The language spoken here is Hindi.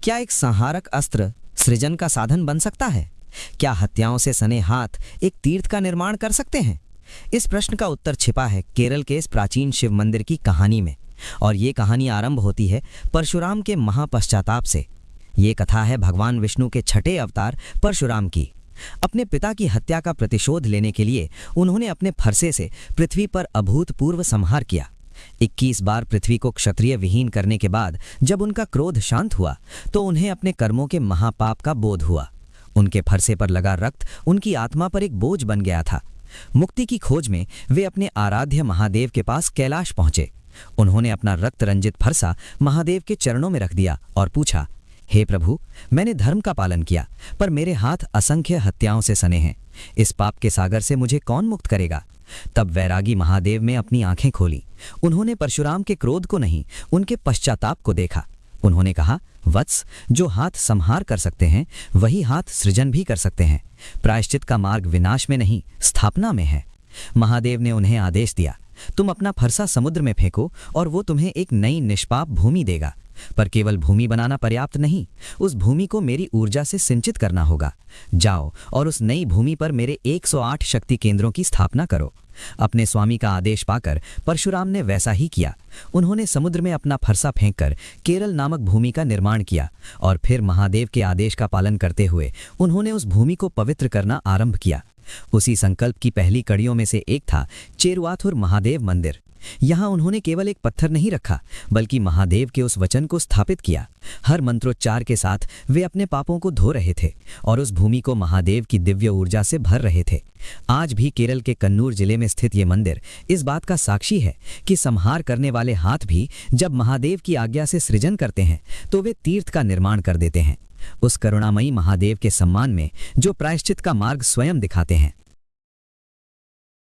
क्या एक संहारक अस्त्र सृजन का साधन बन सकता है? क्या हत्याओं से सने हाथ एक तीर्थ का निर्माण कर सकते हैं? इस प्रश्न का उत्तर छिपा है केरल के इस प्राचीन शिव मंदिर की कहानी में। और ये कहानी आरंभ होती है परशुराम के महापश्चाताप से। ये कथा है भगवान विष्णु के छठे अवतार परशुराम की। अपने पिता की हत्या का प्रतिशोध लेने के लिए उन्होंने अपने फरसे से पृथ्वी पर अभूतपूर्व संहार किया। 21 बार पृथ्वी को क्षत्रिय विहीन करने के बाद जब उनका क्रोध शांत हुआ तो उन्हें अपने कर्मों के महापाप का बोध हुआ। उनके फरसे पर लगा रक्त उनकी आत्मा पर एक बोझ बन गया था। मुक्ति की खोज में वे अपने आराध्य महादेव के पास कैलाश पहुंचे। उन्होंने अपना रक्त रंजित फरसा महादेव के चरणों में रख दिया और पूछा, हे प्रभु, मैंने धर्म का पालन किया, पर मेरे हाथ असंख्य हत्याओं से सने हैं। इस पाप के सागर से मुझे कौन मुक्त करेगा? तब वैरागी महादेव ने अपनी आंखें खोली। उन्होंने परशुराम के क्रोध को नहीं, उनके पश्चाताप को देखा। उन्होंने कहा, वत्स, जो हाथ संहार कर सकते हैं वही हाथ सृजन भी कर सकते हैं। प्रायश्चित का मार्ग विनाश में नहीं, स्थापना में है। महादेव ने उन्हें आदेश दिया, तुम अपना फरसा समुद्र में फेंको और वो तुम्हें एक नई निष्पाप भूमि देगा। पर केवल भूमि बनाना पर्याप्त नहीं, उस भूमि को मेरी ऊर्जा से सिंचित करना होगा। जाओ और उस नई भूमि पर मेरे 108 शक्ति केंद्रों की स्थापना करो। अपने स्वामी का आदेश पाकर परशुराम ने वैसा ही किया। उन्होंने समुद्र में अपना फरसा फेंककर केरल नामक भूमि का निर्माण किया और फिर महादेव के आदेश का पालन करते हुए उन्होंने उस भूमि को पवित्र करना आरंभ किया। उसी संकल्प की पहली कड़ियों में से एक था चेरुआथुर महादेव मंदिर। यहाँ उन्होंने केवल एक पत्थर नहीं रखा, बल्कि महादेव के उस वचन को स्थापित किया। हर मंत्रोच्चार के साथ वे अपने पापों को धो रहे थे और उस भूमि को महादेव की दिव्य ऊर्जा से भर रहे थे। आज भी केरल के कन्नूर जिले में स्थित ये मंदिर इस बात का साक्षी है कि संहार करने वाले हाथ भी जब महादेव की आज्ञा से सृजन करते हैं तो वे तीर्थ का निर्माण कर देते हैं। उस करुणामयी महादेव के सम्मान में जो प्रायश्चित का मार्ग स्वयं दिखाते हैं।